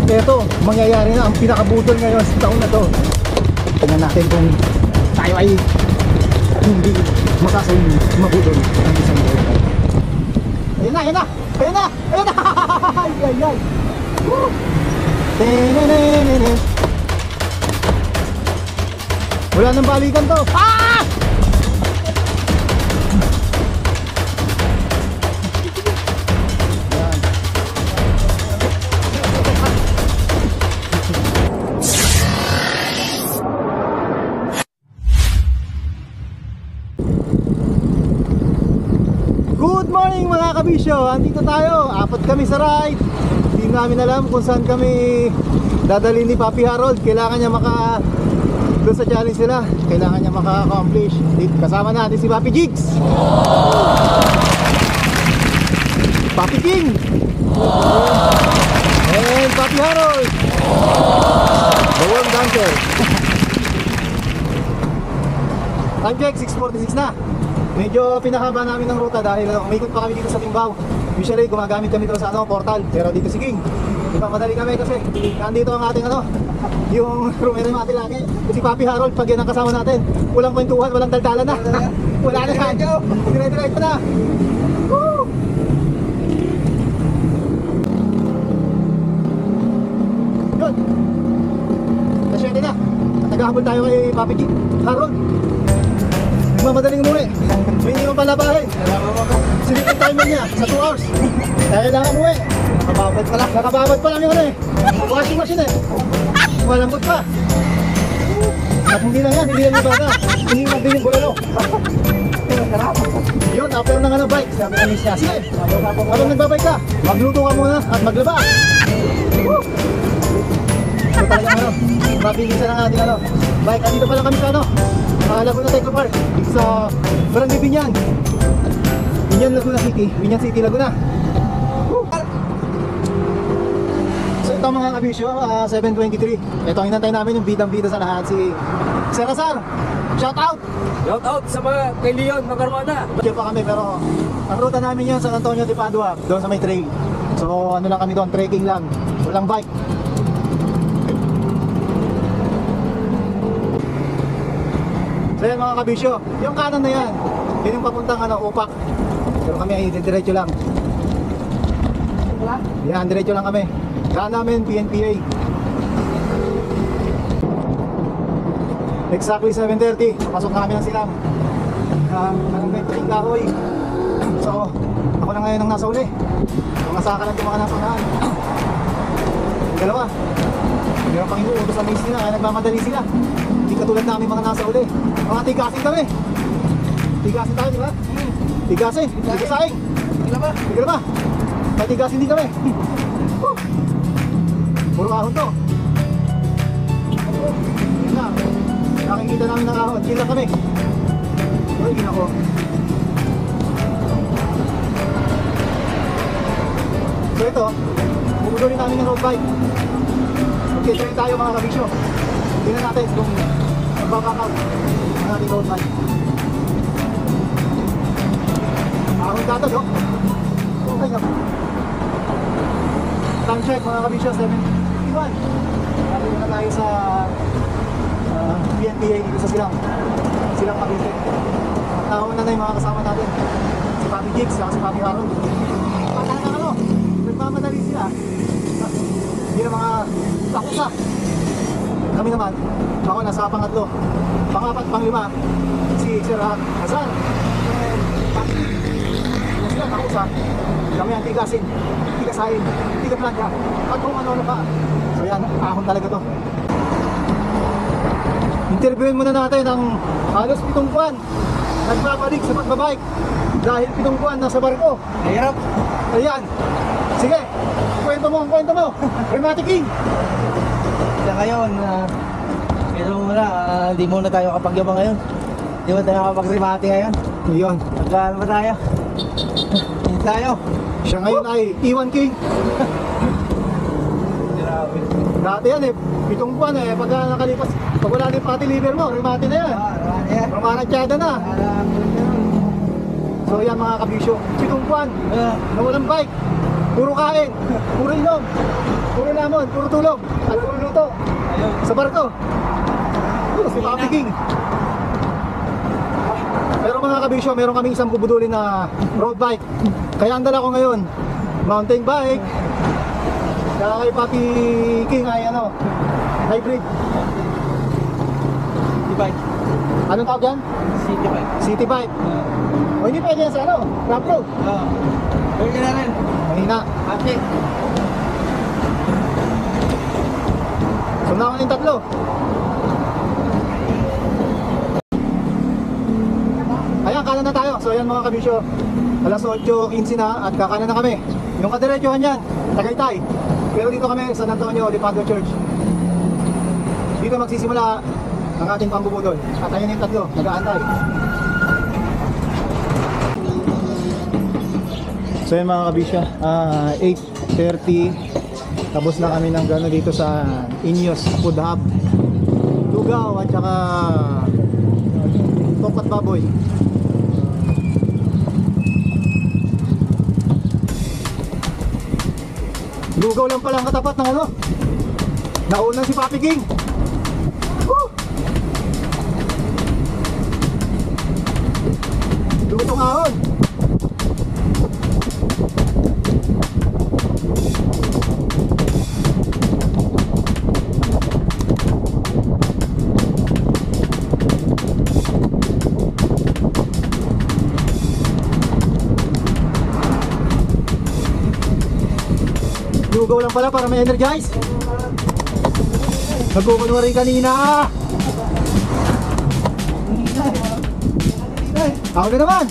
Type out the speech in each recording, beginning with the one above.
Eto, mangyayari na ang pinakabudol ngayon sa taon na to. Tingnan natin kung tayo ay hindi makasawing mabudol ng isang buhay. Ayan na, ayan na! Ayan na! Ayan na! Ay, ay, ay! Woo! Wala nang balikan to. Ah! Good morning mga kabisyo. Andito tayo. Apat kami sa ride. Hindi namin alam kung saan kami dadalhin ni Papi Harold. Kailangan niya doon sa challenge nila. Kailangan niya maka-accomplish. Kasama natin si Papi Jigs, Papi King, and Papi Harold, the world dancer. Time check, 6:46 na. Medyo pinahaba namin ng ruta dahil umikot pa kami dito sa Timbao. Usually gumagamit kami dito sa portal, pero dito si King. Madali kami kasi nandito ang ating yung rumero natin lagi. Si Papi Harold, pag yan ang kasama natin, walang kwentuhan, walang daldalan na. Wala na yan. Dire-diretso na. Woo! Yun. Nasyente na. Naghahabol tayo kay Papi Harold. Nagmamadaling umuwi. May hindi mo pala bahay. Silipin timer niya sa 2 hours. Kaya kailangan umuwi. Nakababad pa lang yung washing machine Malambot pa. At hindi lang yan, hindi lang yung bata. Hindi lang din yung bulalo. Yun, after ng bike. Sabi ka niya, sige, habang nagbabike ka, magluto ka muna at maglaba. So talagang mabilisan ang ating bike. Andito pa lang kami sa Laguna Techno Park. Dito sa Barangay Binyan, Laguna City. Binyan City, Laguna. So ito mga kabisyo, 7:23. Ito ang hinantay namin, yung bidang-bida sa lahat, si Sir Azar. Shout out! Shout out sa mga kay Leon Macarmona. Kaya pa kami, pero ang ruta namin yan San Antonio de Padua, doon sa may trail. So ano lang kami doon, trekking lang, walang bike. So yan mga kabisyo, yung kanan na yan, yun yung papuntang Upak. Pero kami ay diretso lang. Yan, diretso lang kami. Daan namin, PNPA. Exactly 7:30, pasok na kami ng silang Barangay Kahoy. So, ako na ngayon ang nasa uli. Mga saka lang yung mga nasa unahan. Dalawa. Meron pang inuutos sa maze nila, kaya nagmamadali sila. Hindi katulad namin mga nasa uli. Mga tigasin kami. Tigasin tayo, di ba? Tigasin, tigasaing. Tigil ba? May tigasin din kami. Puro ahon to. Yun na. Nakikita namin ng ahon. Chill lang kami. Uy, ginako. So ito, pupudulin namin ng road bike. Okay, tayo mga kabisyo. Tingnan natin kung magbabakaw ang ating road bike. Ahon data, no? Okay nga. Time check mga kabisyo, 7:51. Nandito na tayo sa PNPA dito sa Silang Cavite. Nauna na yung mga kasama natin, si Papi Jigs at si Papi Harold. Patang nagmamadali sila. Hindi na mga pakusa. Kami naman, ako nasa pangatlo, pangapat, panglima, si Sir Azar and Papi Jigs. Sila pakusa. Kami ang tigasin, tigasahin, tigaplanga, at kung ano pa. So yan, ahon talaga to. Interviewin muna natin ang halos 7 buwan nagbabalik sa pagbabike dahil 7 buwan nasa barko. Mahirap. Ayan. Sige, kwento mo. Rematic King. Sa ngayon, pero muna, hindi muna tayo kapagyabang ngayon. Hindi mo tayo kapag-remati ngayon. Iyon. Nagkaan ba tayo? Hindi tayo. Siya ngayon ay Iwan King. Grabe. Dati yan 7 buwan pagka nakalipas, pag wala na yung pati liver mo, remati na yan. Romanatsyada na. So yan mga kabisyo, 7 buwan na walang bike, puro kain, puro inom. Puro lamon, puro tulog. At puro luto. Ayun. Sa barko. Si Papi King. Pero mga kabisyo, meron kaming isang bubudulin na road bike. Kaya ang dala ko ngayon, mountain bike. Kaya kay Papi King ay ano, hybrid. City bike. Anong tawag yan? City bike. City bike. O hindi pwede yan sa ano, rough road. Oo. Pwede na rin. Mahina. Ate. So na yung tatlo. Ayan, kanan na tayo. So ayan mga kabisyo, alas 8:15 na at kakanan na kami. Yung kadiretsuhan yan, Tagaytay. Pero dito kami sa San Antonio Lipago Church. Dito magsisimula ang ating pambubudol. At ayan yung tatlo, nag-aantay. So yun mga kabisyo, 8:30. Tapos na kami ng gano'n dito sa Inyos Food Hub, Lugaw at saka Topat Baboy. Lugaw lang pala ang katapat ng ano, nauna si Papi King. Woo! Lutong ahon. Lugaw lang pala para may energize. Nagkukunwari kanina. Ako na naman.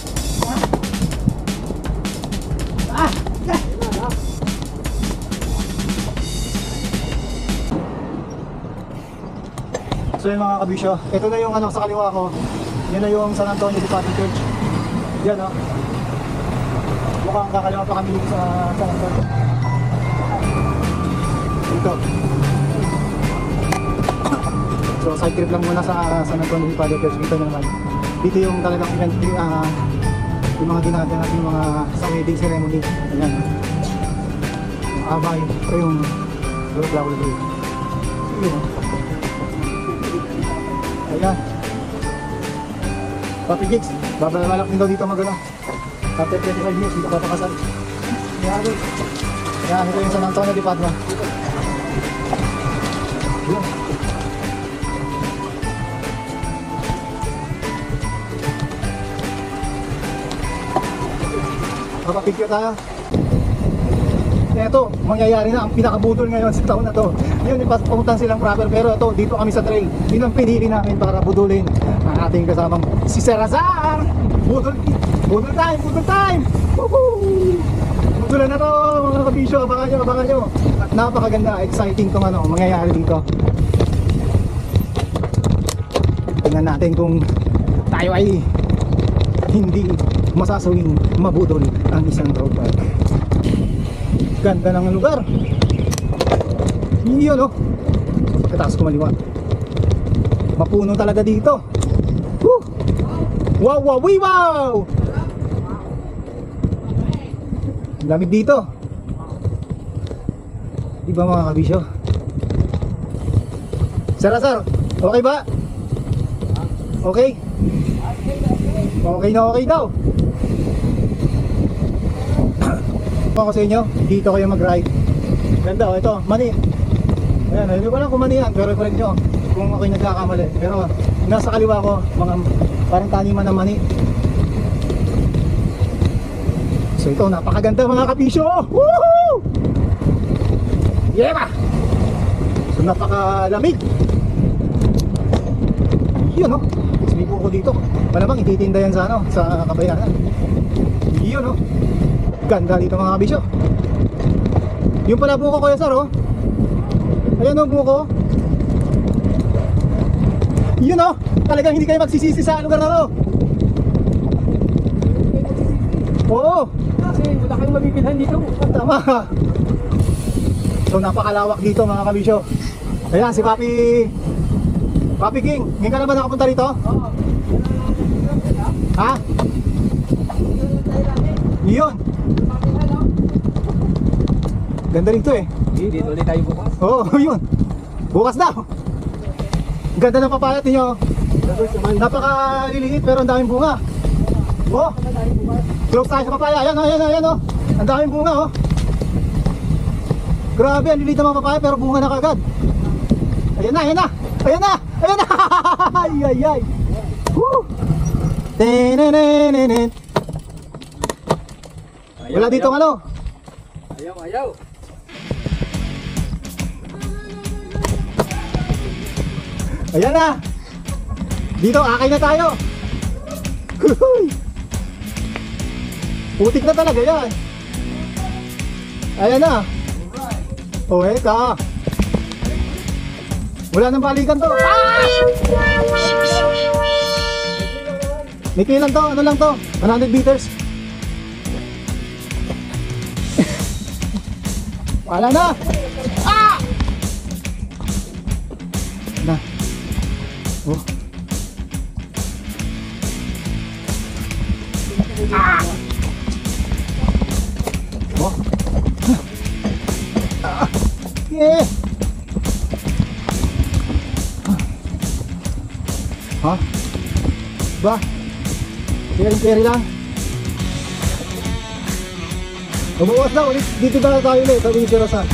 So yun mga kabisyo, ito na yung ano sa kaliwa ko. Yan na yung San Antonio Lipago Church. Yan o. Mukhang kakaliwa pa kami dito sa San Antonio. Dito. So side trip lang muna sa San Antonio Lipago Church. Dito naman. Dito yung talagang event, yung mga ginagawa natin yung mga sa wedding ceremony. Ayan. Yung abay. Ito yung flower day. Yun o. Ayan. Papi Gigs, babalak din daw dito magano. After 25 years, dito papakasal. Ayan. Ayan, ito yung San Antonio de Padua. Ayan. Papapicture tayo. Ito, mangyayari na ang pinakabudol ngayon sa taon na to. Yun, ipapuntan silang proper, pero ito, dito kami sa trail. Yun ang pinili namin para budulin ang ating kasamang si Serazar. Budol time, budol time! Woohoo! Budulan na to mga kabisyo, abangan nyo, abangan nyo. At napakaganda, exciting itong ano, mangyayari dito. Tingnan natin kung tayo ay hindi masasawing mabudol ang isang road bike. Ganda ng lugar. Yun o. Kataas kumaliwa. Mapuno talaga dito. Woo! Wow, wow, wee, wow! Lamig dito. Diba mga kabisyo? Sir, okay ba? Okay? Okay na okay daw. Ako sa inyo, dito kayo mag-ride. Ganda o, ito, mani. Ayan, hindi ko lang kung mani yan, pero correct nyo kung ako'y nagkakamali. Pero nasa kaliwa ko, mga parang taniman ng mani. So ito, napakaganda mga kapisyo. Woohoo! Yeah! So napakalamig. Yun o, sumiko ko dito. Malamang ititinda yan sa ano, sa Kabayanan. Yun o. Ganda dito mga kabisyo. Yung pala buko ko, Sir, oh. Ayan o, buko. Yun o, talagang hindi kayo magsisisi sa lugar na to. Oo, Kasi wala kayong mabibilhan dito. tama. So napakalawak dito mga kabisyo. Ayan si Papi King, ngayon ka na ba nakapunta rito? Oo. Ha? Yun. Ganda rito eh. Dito ulit tayo bukas. Oo, yun. Bukas daw. Ganda ng papaya niyo. Napakaliliit pero ang daming bunga. Oh. Close tayo sa papaya. Ayan, ayan, ayan, oh. Ang daming bunga, oh. Grabe, ang liliit ng mga papaya pero bunga na kagad. Ayan na, ayan na. Ayan na, ayan na. Ay, ay, ay. Woo. Tenenenenen. Wala dito ano. Ayaw, ayaw. Ayan na. Dito, akay na tayo. Huhuy. Putik na talaga yan. Ayan na. O, eka. Wala nang balikan to. Ah! May kilan to, ano lang to? 100 meters. Wala na. Ah! Na. Oh. Ah! Oh. Ah! Yeah. Ha? Ba? Carry lang. Umuwas na ulit. Dito na tayo ulit. Sabi ni Sirasan.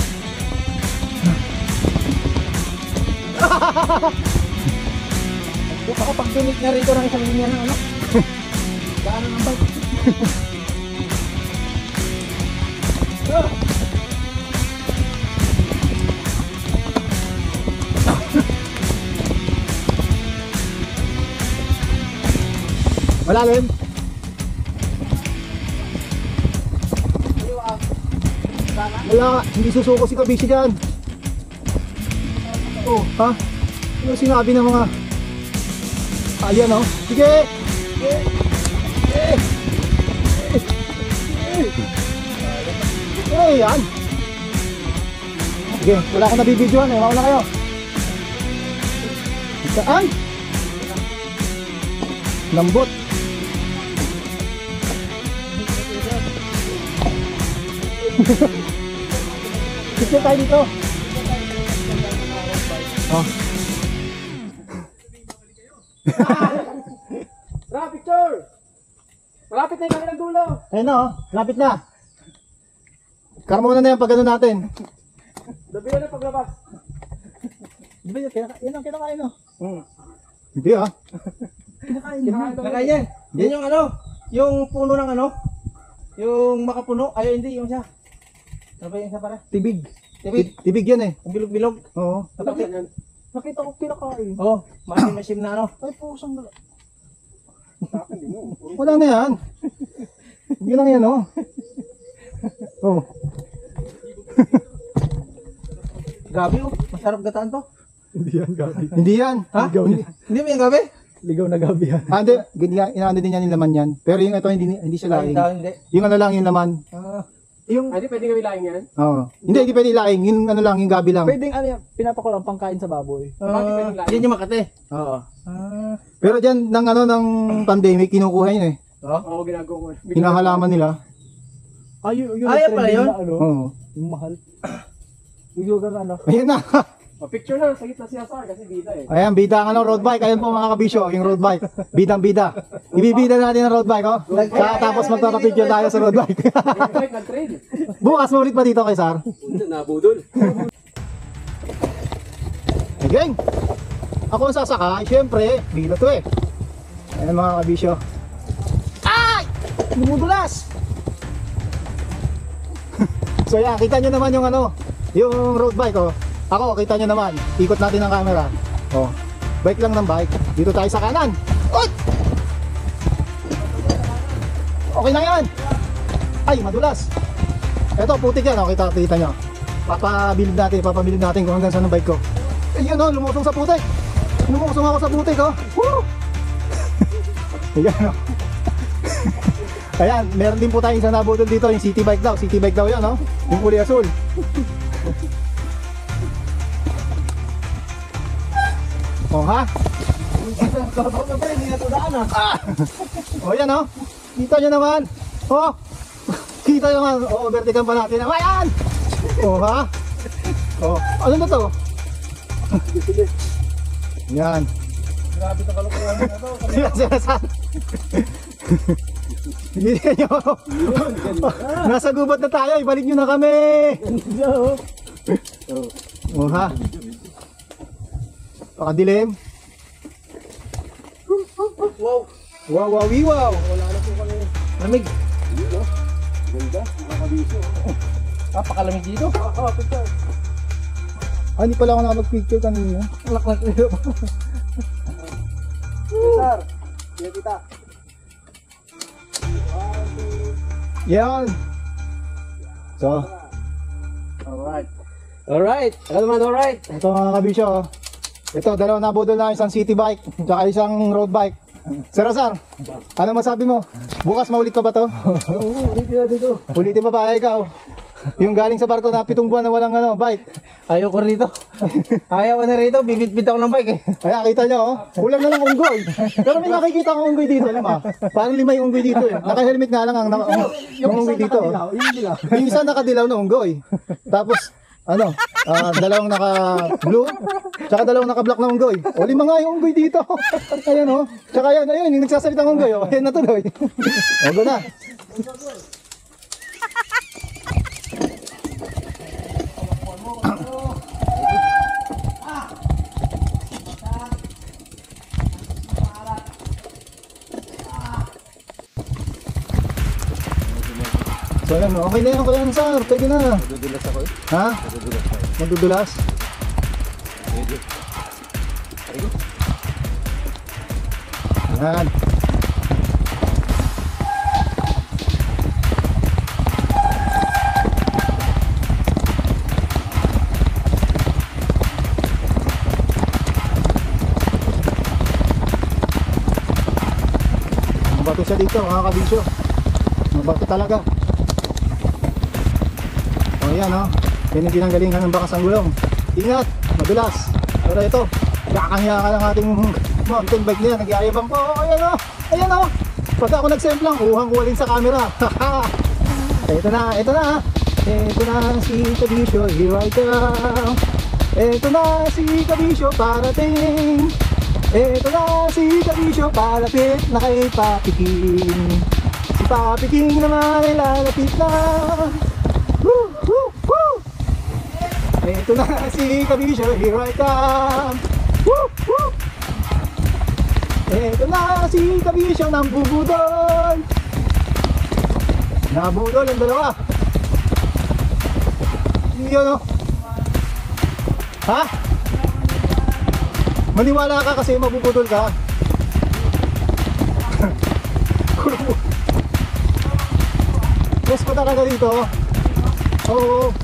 Baka pag tunik na rito ng isang linya na ano. Gaano ng bike? Malalim. Wala, hindi susuko si Kabishi dyan. Oh, ha? Ano sinabi ng mga... Ayan, oh. Sige! Sige! Eh, yan! Sige, wala ka nabibidyoan eh. Mauna kayo. Saan? Lambot. Picture tayo dito. Oh. Tara, picture! Malapit na yung kanilang dulo. Ayun na, oh. Lapit na. Karmona na yan pag ano natin. Dabi na paglabas. Di ba yan ang kinakain, oh? Hmm. Hindi, ah. Kinakain yan. Yan yung ano, yung puno ng ano, yung makapuno. Ay, hindi, yung siya. Ano ba yung siya para? Tibig. Tibig. Tibig yan eh. Ang bilog-bilog. Oo. Nakita ko kinakain. Oo, masim na ano. Ay, pusang dala. Wala na yan. Yun lang yan, oh. Oh. Gabi oh, masarap gataan to. Hindi yan, gabi. Hindi yan. Ha? Hindi mo yung gabi? Ligaw na gabi yan. Ah, hindi. Inaano din yan yung laman yan. Pero yung ito, hindi siya laing. Hindi. Yung ano lang, yung laman. Yung... Hindi pwede kami laing yan? Oo. Hindi pwede laing. Yung ano lang, yung gabi lang. Pwedeng ano yan, pinapakulang pangkain sa baboy. Bakit pwedeng laing? Yan yung makate. Oo. Pero dyan, ng ano, ng pandemic, kinukuha yun eh. Oo, ginagawa ko. Hinahalaman nila. Yun Yan pala yun? Na, ano, Oo. yung mahal. Yung yoga na ano. Ayan na. Picture na, sa gitna siya sa kasi bida eh. Ayan, bida ang ano, road bike. Ayan po mga kabisyo, yung road bike. Bidang bida. Ibibida natin ang road bike, oh. Tapos magpapapicture tayo sa road bike. Bike nag-trail. Bukas mo ulit pa dito kay Sar. Nabudol. Again. Ako ang sasakay, syempre, bida to eh. Ayan mga kabisyo. Ay! Bumudulas! So yan, kita nyo naman yung ano, yung road bike, oh. Ako, kita nyo naman, ikot natin ang camera. Oh, bike lang ng bike. Dito tayo sa kanan. Oy! Okay na yan. Ay, madulas. Ito, putik yan, oh. Kita nyo. Papabilib natin kung hanggang saan ang bike ko. Ayun, oh, lumusong sa putik. Lumusong ako sa putik, oh. Woo! Ayan, oh. Ayan, meron din po tayong isang nabudol dito, yung city bike daw. City bike daw yan, oh. Yung kulay asul. Oh, ha? Oh, yan, oh. Kita nyo naman. Oh, kita nyo naman. Oh, vertical pa natin. Oh, ayan! Oh, ha? Oh, ano na to? Yan. Grabe itong kalukuhan na to. Yan sinasabi. Hindi nyo. Nasa gubat na tayo, ibalik nyo na kami. Oh ha. Pakadilim. Wow. Wow, wow, wow. Wala na po kami. Lamig. Ganda, makabisyo. Pakalamig dito. Ah, hindi pala ako nakapag-picture kanina. Alak dito. Sir, sige kita. Yan. So, Alright. Alright. Ano naman, alright. ito mga kabisyo. Oh. Ito, dalawa na budol na isang city bike, tsaka isang road bike. Sir Azar, ano masabi mo? Bukas maulit pa ba to? Oo, ulitin na dito. Ulitin pa ba ikaw? Yung galing sa barko na 7 buwan na walang bike. Ayaw ko rito. Ayaw ko na rito. Bibit-bit ako ng bike eh. Kaya kita nyo, oh, kulang na lang unggoy. Pero may nakikita akong unggoy dito, alam mo. Parang 5 yung unggoy dito eh. Naka-helmet nga lang ang unggoy dito. Oh. Yung dilaw. Yung isa nakadilaw na unggoy. Tapos, ano, dalawang naka-blue, tsaka dalawang naka-black na unggoy. O 5 nga yung unggoy dito. Ayan o. Tsaka yan, ayun, yung nagsasalitang unggoy. O, ayan natuloy. O, go na. So ayan, okay na yan, okay na sir, pwede na. Madudulas ako eh. Ha? Madudulas ako. Madudulas? Medyo. Yan. Mabato siya dito mga kabisyo. Mabato talaga. O yan o. Yan yung pinanggalingan ng bakas ang gulong. Ingat, madulas. Pero ito, kakahiya ka ng ating mountain bike niya. Nagyayabang po. O ayan o. Ayan o. Pag ako nagsemplang, uhang-uwalin sa camera. Ito na, ito na. Ito na si Kabisyo, here I come. Ito na si Kabisyo, parating. Ito na si Kabisyo, palapit na kay Papi King. Si Papi King naman ay lalapit na. Woo, woo, woo. Ito na si Kabisyo, here I come. Woo, woo. Ito na si Kabisyo ng bubudol. Nabudol ang dalawa. Yun o. Ha? Maniwala ka kasi mabubudol ka. Yes pa talaga dito. Oo.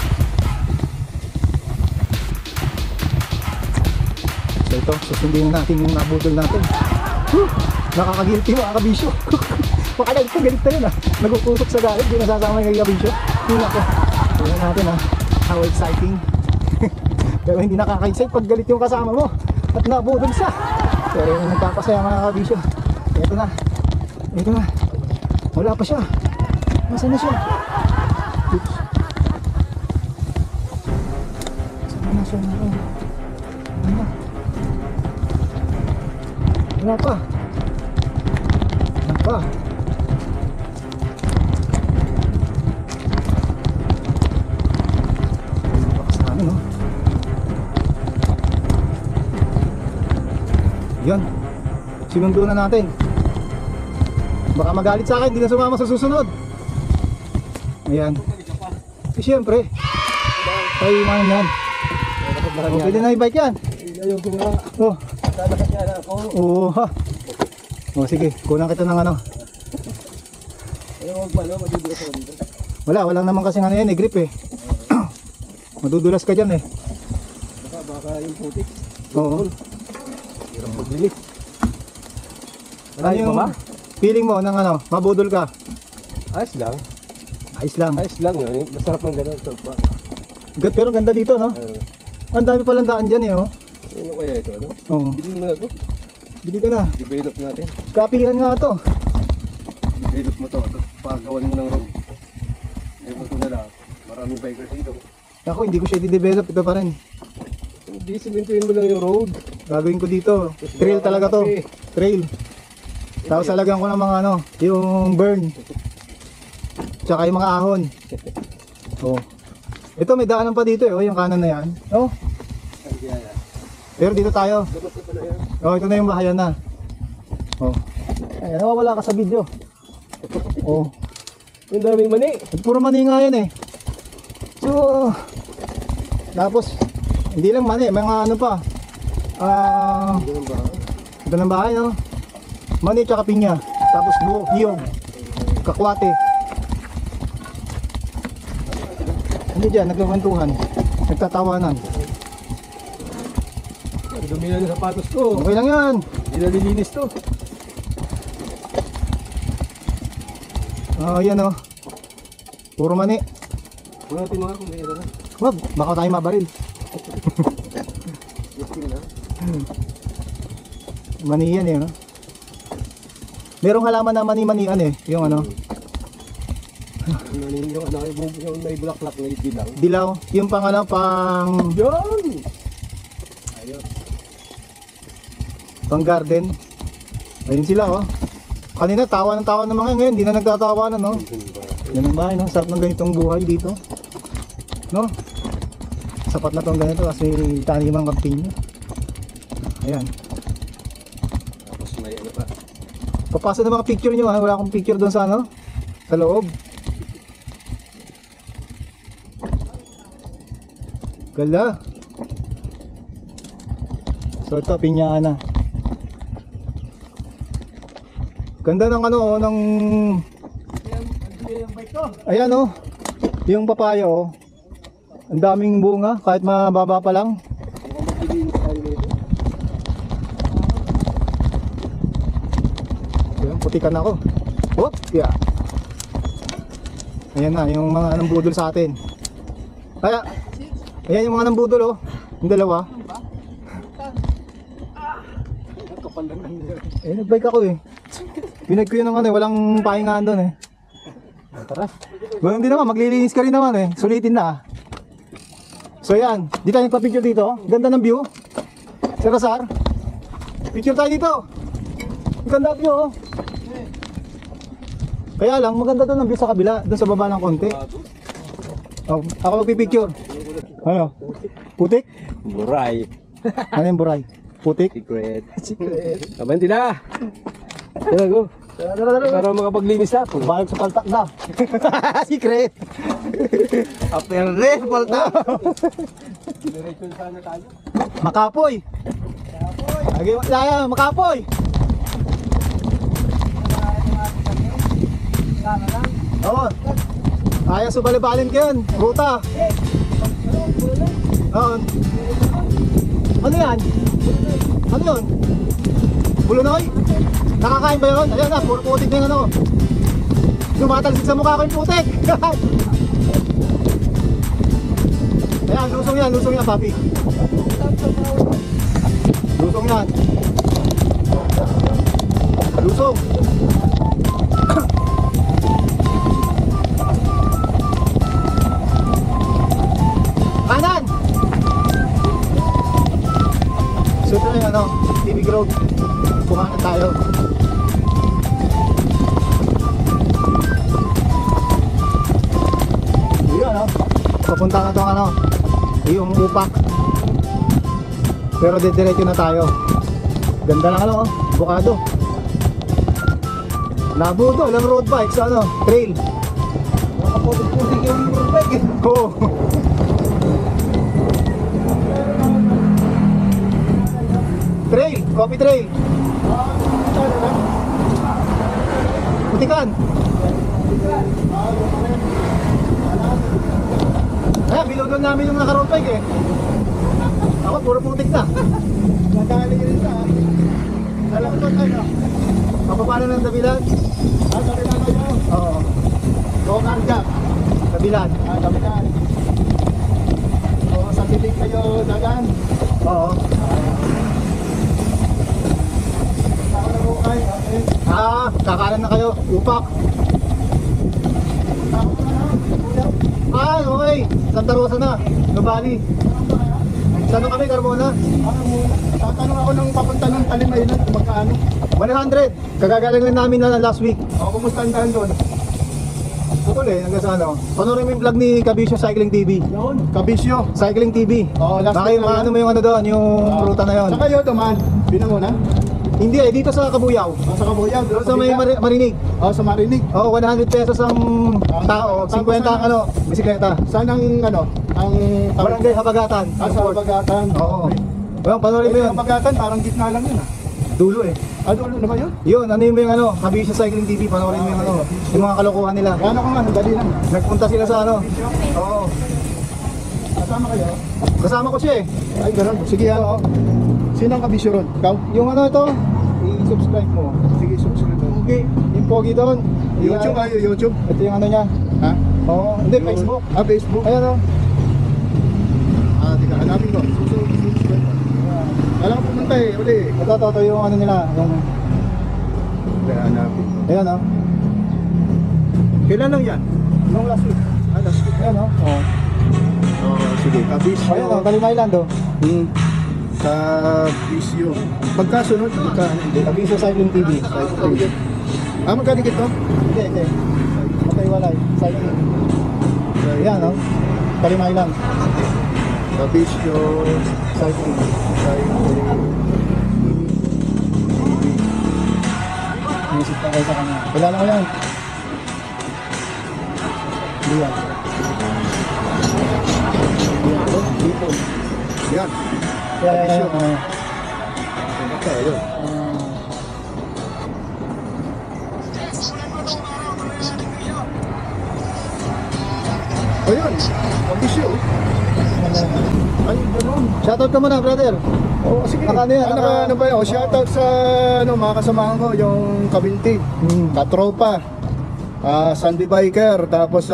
So ito, susundin natin yung nabudol natin. Nakakagilty mga kabisyo. Baka nagpagalit na yun ah. Nagpuputok sa galit, di nasasama yung kabisyo. Yun ako. Tingnan natin ah. How exciting. Pero hindi nakaka-excite pag galit yung kasama mo at nabudol siya. Pero yung nagpapasaya mga kabisyo. Ito na. Ito na. Wala pa siya. Nasaan na siya? Oops. Saan na siya? Wala. Wala pa. Wala pa. Bakas namin, no? Yan. Sinundo na natin. Baka magalit sa akin, hindi na sumama sa susunod. Ayan. Eh, siyempre. Ay, man yan. Oh, pwede na i-bike yan. Ayaw ko nga. Oh. Lalakad yan ako. Oo ha. Oh, sige, kunan kita ng ano. Ayaw wag pa, no? Madudulas ako dito. Wala naman kasi ano yan eh, grip eh. Madudulas ka dyan eh. Baka yung putik. Oo. Hirap magbili. Ano yung feeling mo ng ano, mabudol ka? Ayos lang. Ayos lang. Ayos lang yun. Masarap ng gano'n. Pero ganda dito, no? Ang dami palang daan dyan eh, oh. Ano kaya ito, ano? Oo. Bilhin mo na ito. Bili ka na. Develop natin. Kapihan nga to. Develop mo ito. Pagawan mo ng road. Ayaw mo ito na lang. Maraming bikers dito. Ako, hindi ko siya i-develop. Ito pa rin. Hindi, simentuhin mo lang yung road. Gagawin ko dito. Trail talaga to. Trail. Tapos alagyan ko ng mga ano, yung burn. Tsaka yung mga ahon. Oh. Ito may daanan pa dito eh, oh, yung kanan na yan. Oh. Pero dito tayo. Oh, ito na yung bahayan na. Oh. Ay, nawawala ka sa video. Oh. Yung daming mani. Puro mani nga yan eh. So, tapos, hindi lang mani, mga ano pa. Ito ng bahay, no? Mani tsaka pinya. Tapos buo, hiyog, kakwate. Hindi dyan, nagkakantuhan. Nagtatawanan. Dumi na ng sapatos ko. Okay lang yan. Hindi na nilinis to. Yan oh. Puro mani. Huwag natin mga kung may ano na. Wag, baka tayo mabaril. Mani yan eh, no? Merong halaman na mani-manian eh. Yung ano, Yung ano, yung may bulaklak na dilaw. dilaw. Yung pang ano, pang Yan! pang garden. Ayun sila oh. Kanina tawa ng mga ngayon, hindi na nagtatawanan no. Yan ang bahay no, sarap ng ganitong buhay dito. No? Sapat na tong ganito kasi taniman ng pinya. Ayan. Tapos may ano pa. Papasa na mga picture nyo ha, wala akong picture doon sa ano, sa loob. Gala. So ito, pinya na. Ganda ng ano, oh, ng... Ayan oh, yung papaya oh. Ang daming bunga, kahit mababa pa lang. Ayan, putikan ako. Whoop, yeah. Ayan na, yung mga nambudol sa atin. Kaya, ayan yung mga nambudol oh. Yung dalawa. Eh, nagbike ako eh. Binag ko yun ng ano eh, walang pahingaan doon eh. Tara. Ganun din naman, maglilinis ka rin naman eh. Sulitin na ah. So yan, di tayo nagpa-picture dito. Ganda ng view. Sir Rasar, picture tayo dito. Ang ganda view oh. Kaya lang, maganda doon ang view sa kabila. Doon sa baba ng konti. Oh, ako magpipicture. Ano? Putik? Buray. Ano yung buray? Putik? Secret. Secret. Kabanti na! Tara go. Para makapaglinis na po. Bayag sa paltak na. Secret. Apel rin, paltak. Diretso sana tayo. Makapoy. Lagi laya, makapoy. Oo. Kaya subalibalin ko yun. Ruta. Oo. Ano yan? Ano yun? Bulunoy? Nakakain ba yun? Ayan na, puro putik na yung ano. Tumatalsik sa mukha ko yung putik. Ayan, lusong yan, papi. Lusong yan. Lusong. Kanan! So ito na yung ano, TV Grove. Kumain tayo. Yun ano, papunta na itong ano, yung upak. Pero diretso na tayo. Ganda ng ano, oh, bukado. Nabudo, lang road bike sa ano, trail. Nakaputik-putik yung road bike eh. Oo. Trail, coffee trail. Putikan. Ayan, bilogol namin yung naka-road bike eh. Ako, puro putik na. Nagaling rin sa Alam ko tayo. Mapapala ng dabilan? Dabilan kayo. Oo. O karga. Dabilan. Dabilan. O sa titig kayo dagan. Oo. Saan na bukay? Okay. Kakanan na kayo. Upak. Saan na? Okay. Santa Rosa na, Nubali. Saan kami, Carmona? Tatanong ako ng papunta ng Talimailan kung magkaano. 100. Kagagaling lang namin na last week. O, kumusta ang daan doon? Putol eh, hanggang sa ano. Panorin mo yung vlog ni Kabisyo Cycling TV. Yun, Kabisyo. Cycling TV. Oo, last Baka week yung na ano mo yung ano doon, yung ruta na yun. Saka yun, dumaan. Binanguna? Hindi eh, dito sa Kabuyaw. Sa Kabuyaw. Doon sa may Marinig. O, sa Marinig. Oo, 100 pesos ang tao, 50 ang ano, bisikleta. Saan ang ano? Ang Barangay Habagatan. sa Bagatan. Oo. Well, panorin mo yun. Ang Bagatan, parang gitna lang yun. Dulo eh. Ano naman yun? Yun, ano yung ano, Kabisyo Cycling TV, panoorin mo yung ano, yung mga kalokohan nila. Gano'n ko nga, dali lang. Nagpunta sila sa ano. Oo. Kasama kayo? Kasama ko siya eh. Ay, gano'n. Sige, ano? Sino ang Kabisyo ron? Ikaw? Yung ano ito, i-subscribe mo. Sige, subscribe mo. Okay, yung pogi doon. YouTube ay YouTube. Ito yung ano niya. Ha? Oo, hindi, Facebook. Ah, Facebook. Ayan o. Tika, hanapin ko. Subscribe. Wala ka pumunta eh, uli. Ito yung ano nila. Yung, Kaya hanapin ko. ayan o. Kailan lang yan? Nung last week. Ah, last week. Ayan o. Oo. Sige, Kabisyo. Ayan o, Talim Island o. Kabisyo. Pagkasunod, hindi. Kabisyo Cycling TV. Ah, magkadikit to? Hindi. Matay-walay. Cycling. Ayan o. Talim Island. Kabisyo. Cycling. Music pa kayo sa kanya. Kilala ko yan. Hindi yan. People. Yan. Kabisyo. Okay, yun. Ayun, Kabisyo. Ay, gano'n. Shoutout ka muna, brother. Oo, sige. Naka ano yan, Ano ba yun? Shoutout sa mga kasamahan ko, yung Kabinti, Katropa, Sandy Biker, tapos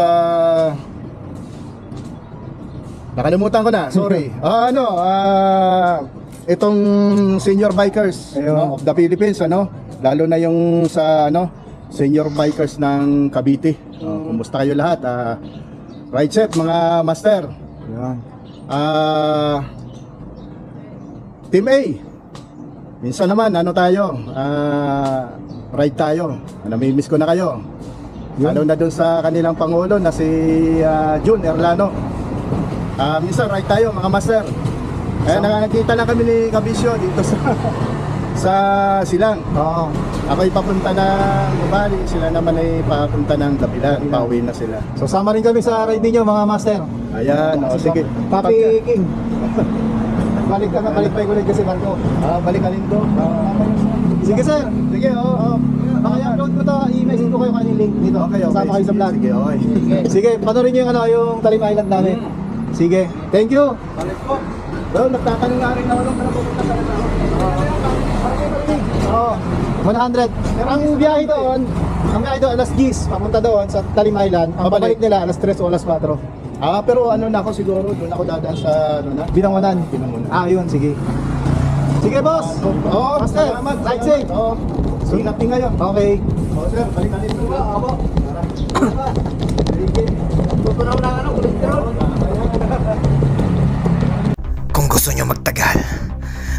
nakalimutan ko na, sorry. Itong senior bikers Ayun. of the Philippines, lalo na yung sa senior bikers ng Cavite. Kumusta kayo lahat? Right set mga master. Yan. Team A. Minsan naman tayo? Ride tayo. Namimiss ko na kayo. Lalo na dun sa kanilang pangulo na si Jun Erlano. Minsan ride tayo mga master. Kaya nakakita lang kami ni Kabisyo dito sa Silang. Oo. Ako'y papunta ng Nubali, sila naman ay papunta ng Dapilan. Pauwi na sila. So sama rin kami sa ride ninyo mga master. Ayan, sige. Papi King. Balik ka na, balik pa ulit kasi barko. Balik ka rin doon. Sige sir. Sige, oo. Baka i-upload ko to, i-message ko kayo kanyang link dito. Okay. Kasama kayo sa vlog. Sige, okay. Sige, panoorin nyo yung Talim Island namin. Sige, thank you. Well, nagtatanong nga rin ako nung pupunta sa Lanao. Oo, 100. Pero ang biyahe doon, alas 10, papunta doon sa Talim Island. Ang pabalik nila, alas 3 o alas 4. Pero na ako siguro, doon ako dadaan sa Binangonan. Binangonan. Yun, sige. Sige boss. Oo, Master, salamat. ride safe. Oo. Ingat din ngayon. Okay. Oo, sir, balikan din po. Ako. Tutunaw na kolesterol. Kung gusto nyo magtagal,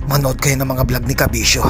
manood kayo ng mga vlog ni Kabisyo.